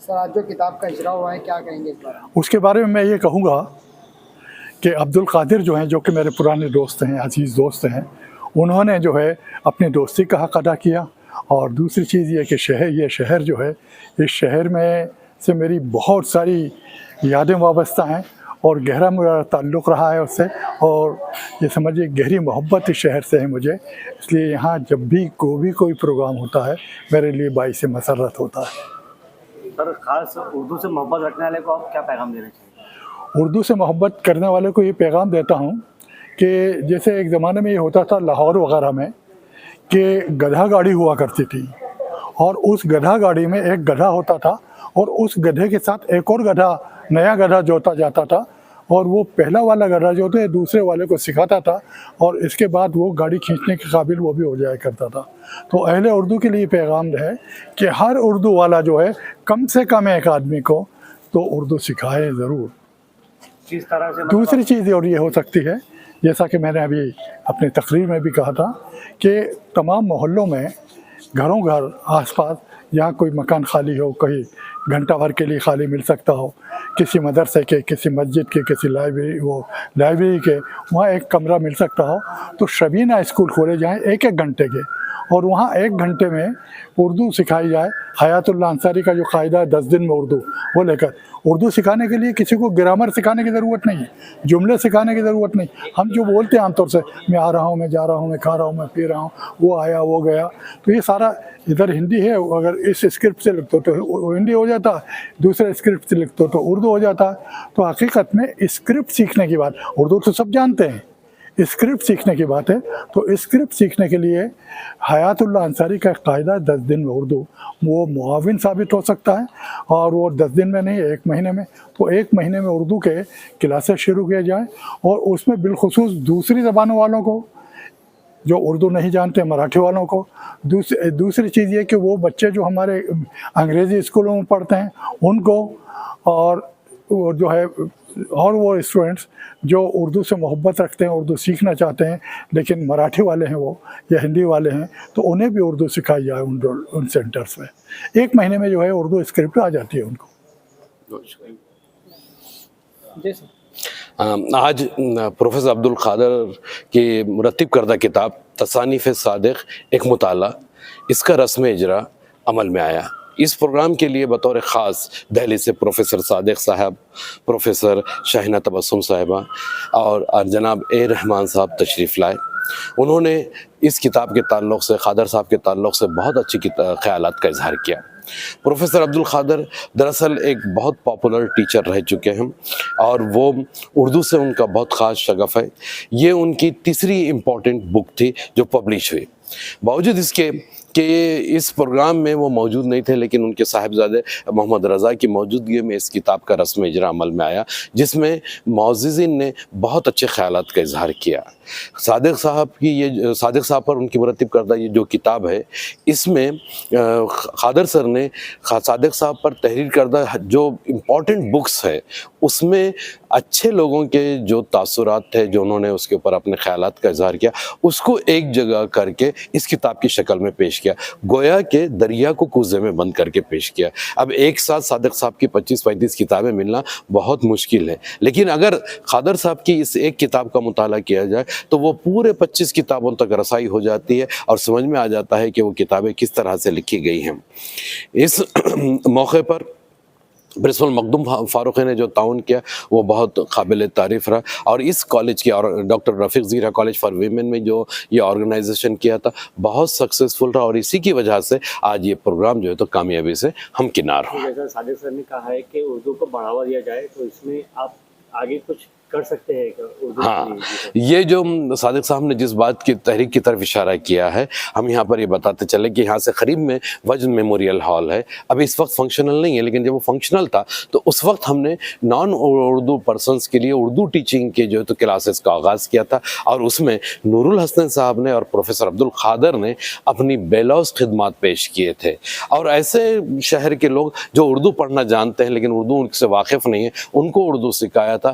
سر آج جو کتاب کا اجرا ہوا ہے کیا کہیں گے اس بارے میں؟ اس کے بارے میں یہ کہوں گا کہ عبدالقادر جو ہیں، جو کہ میرے پرانے دوست ہیں، عزیز دوست ہیں، انہوں نے جو ہے اپنی دوستی کا حق ادا کیا. اور دوسری چیز یہ کہ یہ شہر جو ہے، اس شہر میں سے میری بہت ساری یادیں وابستہ ہیں اور گہرا میرا تعلق رہا ہے اس سے، اور یہ سمجھیے گہری محبت اس شہر سے ہے مجھے. اس لیے یہاں جب بھی کوئی پروگرام ہوتا ہے میرے لیے باعث مسرت ہوتا ہے. سر خاص اردو سے محبت رکھنے والے کو آپ کیا پیغام دینا چاہیے؟ اردو سے محبت کرنے والے کو یہ پیغام دیتا ہوں کہ جیسے ایک زمانے میں یہ ہوتا تھا لاہور وغیرہ میں کہ گدھا گاڑی ہوا کرتی تھی، اور اس گدھا گاڑی میں ایک گدھا ہوتا تھا اور اس گدھے کے ساتھ ایک اور گدھا، نیا گدھا جوتا جاتا تھا، اور وہ پہلا والا گدھا جو تھا دوسرے والے کو سکھاتا تھا، اور اس کے بعد وہ گاڑی کھینچنے کے قابل وہ بھی ہو جایا کرتا تھا. تو اہل اردو کے لیے پیغام ہے کہ ہر اردو والا جو ہے کم سے کم ایک آدمی کو تو اردو سکھائے ضرور. کس طرح سے دوسری چیز اور یہ ہو سکتی ہے، جیسا کہ میں نے ابھی اپنی تقریر میں بھی کہا تھا، کہ تمام محلوں میں گھروں گھر آس پاس جہاں کوئی مکان خالی ہو، کہیں گھنٹہ بھر کے لیے خالی مل سکتا ہو، کسی مدرسے کے، کسی مسجد کے، کسی لائبریری کے، وہاں ایک کمرہ مل سکتا ہو تو شبینہ اسکول کھولے جائیں ایک گھنٹے کے، اور وہاں ایک گھنٹے میں اردو سکھائی جائے. حیات اللہ انصاری کا جو قاعدہ ہے 10 دن میں اردو، وہ لے کر اردو سکھانے کے لیے کسی کو گرامر سکھانے کی ضرورت نہیں ہے، جملے سکھانے کی ضرورت نہیں. ہم جو بولتے ہیں عام طور سے، میں آ رہا ہوں، میں جا رہا ہوں، میں کھا رہا ہوں، میں پی رہا ہوں، وہ آیا وہ گیا، تو یہ سارا ادھر ہندی ہے، اگر اس اسکرپٹ سے لکھتے ہو تو ہندی ہو جاتا ہے، دوسرے اسکرپٹ سے لکھتے ہو تو اردو ہو جاتا ہے. تو حقیقت میں اسکرپٹ سیکھنے کی بات، اردو تو سب جانتے ہیں، اسکرپٹ سیکھنے کی بات ہے. تو اسکرپٹ سیکھنے کے لیے حیات اللہ انصاری کا قاعدہ 10 دن میں اردو، وہ معاون ثابت ہو سکتا ہے، اور وہ 10 دن میں نہیں، 1 مہینے میں. تو 1 مہینے میں اردو کے کلاسز شروع کیے جائیں، اور اس میں بالخصوص دوسری زبانوں والوں کو جو اردو نہیں جانتے، مراٹھی والوں کو. دوسری چیز یہ کہ وہ بچے جو ہمارے انگریزی اسکولوں میں پڑھتے ہیں ان کو، اور وہ جو ہے، اور وہ اسٹوڈنٹس جو اردو سے محبت رکھتے ہیں، اردو سیکھنا چاہتے ہیں لیکن مراٹھی والے ہیں وہ یا ہندی والے ہیں، تو انہیں بھی اردو سکھائی جائے ان سینٹرز میں. 1 مہینے میں جو ہے اردو اسکرپٹ آ جاتی ہے ان کو. جی سر. آج پروفیسر عبدالقادر کی مرتب کردہ کتاب تصانیف صادق ایک مطالعہ، اس کا رسم اجرا عمل میں آیا. اس پروگرام کے لیے بطور خاص دہلی سے پروفیسر صادق صاحب، پروفیسر شاہینہ تبسم صاحبہ اور جناب اے رحمان صاحب تشریف لائے. انہوں نے اس کتاب کے تعلق سے، قادر صاحب کے تعلق سے بہت اچھی خیالات کا اظہار کیا. پروفیسر عبدالقادر دراصل ایک بہت پاپولر ٹیچر رہ چکے ہیں، اور وہ اردو سے ان کا بہت خاص شغف ہے. یہ ان کی تیسری امپورٹنٹ بک تھی جو پبلش ہوئی. باوجود اس کے کہ اس پروگرام میں وہ موجود نہیں تھے، لیکن ان کے صاحبزادے محمد رضا کی موجودگی میں اس کتاب کا رسم اجرا عمل میں آیا، جس میں معززین نے بہت اچھے خیالات کا اظہار کیا. صادق صاحب پر ان کی مرتب کردہ یہ جو کتاب ہے، اس میں قادر سر نے صادق صاحب پر تحریر کردہ جو امپورٹنٹ بکس ہے، اس میں اچھے لوگوں کے جو تاثرات تھے، جو انہوں نے اس کے اوپر اپنے خیالات کا اظہار کیا، اس کو ایک جگہ کر کے اس کتاب کی شکل میں پیش کیا. گویا کہ دریا کو کوزے میں بند کر کے پیش کیا. اب ایک ساتھ صادق صاحب کی 25-35 کتابیں ملنا بہت مشکل ہے، لیکن اگر قادر صاحب کی اس ایک کتاب کا مطالعہ کیا جائے تو وہ پورے 25 کتابوں تک رسائی ہو جاتی ہے، اور سمجھ میں آ جاتا ہے کہ وہ کتابیں کس طرح سے لکھی گئی ہیں. اس موقع پر پرنسپل مخدوم فاروقی نے جو تعاون کیا وہ بہت قابل تعریف رہا، اور اس کالج کی، اور ڈاکٹر رفیق زیرہ کالج فار ویمن میں جو یہ آرگنائزیشن کیا تھا، بہت سکسیسفل رہا، اور اسی کی وجہ سے آج یہ پروگرام جو ہے تو کامیابی سے ہمکنار ہو. جیسا صادق سر نے کہا ہے کہ اردو کو بڑھاوا دیا جائے، تو اس میں آپ آگے کچھ کر سکتے ہیں اردو. ہاں، یہ جو صادق صاحب نے جس بات کی تحریک کی طرف اشارہ کیا ہے، ہم یہاں پر یہ بتاتے چلے کہ یہاں سے قریب میں وجد میموریل ہال ہے. ابھی اس وقت فنکشنل نہیں ہے، لیکن جب وہ فنکشنل تھا تو اس وقت ہم نے نان اردو پرسنس کے لیے اردو ٹیچنگ کے جو تو کلاسز کا آغاز کیا تھا، اور اس میں نور الحسن صاحب نے اور پروفیسر عبدالقادر نے اپنی بیلوز خدمات پیش کیے تھے. اور ایسے شہر کے لوگ جو اردو پڑھنا جانتے ہیں لیکن اردو ان سے واقف نہیں ہے، ان کو اردو سکھایا تھا،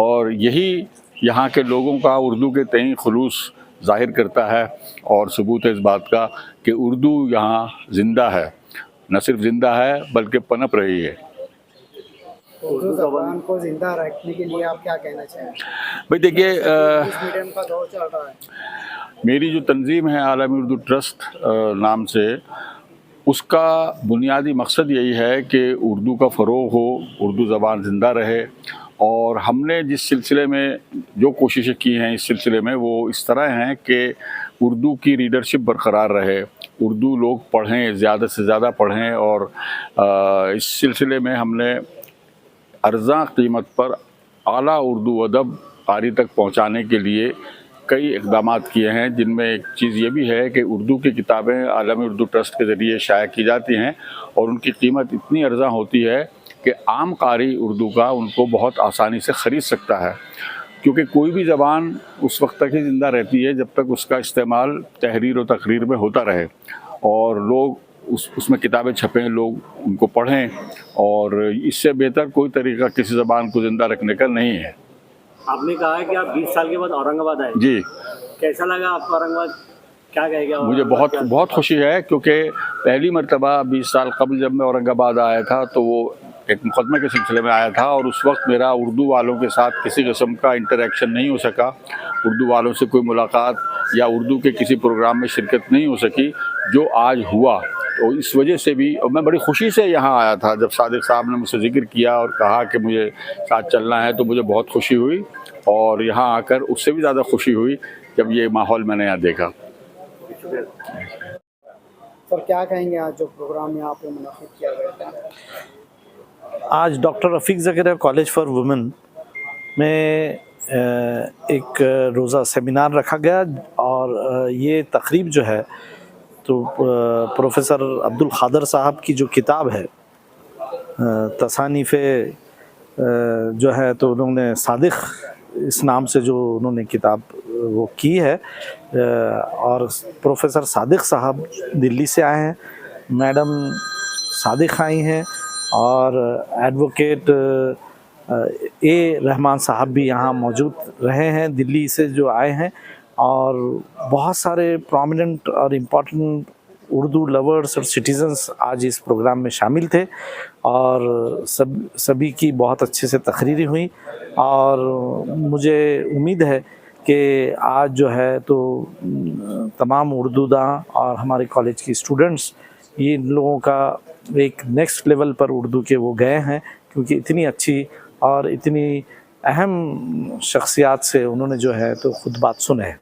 اور یہی یہاں کے لوگوں کا اردو کے تئیں خلوص ظاہر کرتا ہے اور ثبوت ہے اس بات کا کہ اردو یہاں زندہ ہے، نہ صرف زندہ ہے بلکہ پنپ رہی ہے۔ اردو زبان کو زندہ رکھنے کے لیے آپ کیا کہنا چاہیں گے؟ بھائی دیکھیے، انگلش میڈیم کا دور چل رہا ہے، میری جو تنظیم ہے عالمی اردو ٹرسٹ نام سے، اس کا بنیادی مقصد یہی ہے کہ اردو کا فروغ ہو، اردو زبان زندہ رہے، اور ہم نے جس سلسلے میں جو کوششیں کی ہیں اس سلسلے میں وہ اس طرح ہیں کہ اردو کی ریڈرشپ برقرار رہے، اردو لوگ پڑھیں، زیادہ سے زیادہ پڑھیں، اور اس سلسلے میں ہم نے ارزاں قیمت پر اعلیٰ اردو ادب قاری تک پہنچانے کے لیے کئی اقدامات کیے ہیں، جن میں ایک چیز یہ بھی ہے کہ اردو کی کتابیں عالمی اردو ٹرسٹ کے ذریعے شائع کی جاتی ہیں اور ان کی قیمت اتنی ارزاں ہوتی ہے کہ عام قاری اردو کا ان کو بہت آسانی سے خرید سکتا ہے، کیونکہ کوئی بھی زبان اس وقت تک ہی زندہ رہتی ہے جب تک اس کا استعمال تحریر و تقریر میں ہوتا رہے اور لوگ اس میں کتابیں چھپیں، لوگ ان کو پڑھیں، اور اس سے بہتر کوئی طریقہ کسی زبان کو زندہ رکھنے کا نہیں ہے۔ آپ نے کہا ہے کہ آپ 20 سال کے بعد اورنگ آباد آئے، جی، کیسا لگا آپ کو اورنگ آباد؟ کیا کہے گا؟ مجھے بہت خوشی ہے، کیونکہ پہلی مرتبہ 20 سال قبل جب میں اورنگ آباد آیا تھا تو وہ ایک مقدمے کے سلسلے میں آیا تھا، اور اس وقت میرا اردو والوں کے ساتھ کسی قسم کا انٹریکشن نہیں ہو سکا، اردو والوں سے کوئی ملاقات یا اردو کے کسی پروگرام میں شرکت نہیں ہو سکی، جو آج ہوا۔ تو اس وجہ سے بھی، اور میں بڑی خوشی سے یہاں آیا تھا جب صادق صاحب نے مجھ سے ذکر کیا اور کہا کہ مجھے ساتھ چلنا ہے، تو مجھے بہت خوشی ہوئی، اور یہاں آ کر اس سے بھی زیادہ خوشی ہوئی جب یہ ماحول میں نے یہاں دیکھا۔ سر کیا کہیں گے آج جو پروگرام یہاں پہ منعقد کیا گیا تھا؟ آج doctor Rafiq Zakaria college for women میں ایک روزہ سیمینار رکھا گیا، اور یہ تقریب جو ہے تو پروفیسر عبدالقادر صاحب کی جو کتاب ہے تصانیف جو ہے، تو انہوں نے صادق اس نام سے جو انہوں نے کتاب وہ کی ہے، اور پروفیسر صادق صاحب دلی سے آئے ہیں، میڈم صادق آئی ہیں، اور ایڈوکیٹ اے رحمان صاحب بھی یہاں موجود رہے ہیں دلی سے جو آئے ہیں، اور بہت سارے پرومیننٹ اور امپورٹنٹ اردو لورز اور سٹیزنز آج اس پروگرام میں شامل تھے، اور سبھی کی بہت اچھے سے تقریریں ہوئیں، اور مجھے امید ہے کہ آج جو ہے تو تمام اردو داں اور ہمارے کالج کی اسٹوڈنٹس، یہ ان لوگوں کا ایک نیکسٹ لیول پر اردو کے وہ گئے ہیں، کیونکہ اتنی اچھی اور اتنی اہم شخصیات سے انہوں نے جو ہے تو خطبات سنے ہیں۔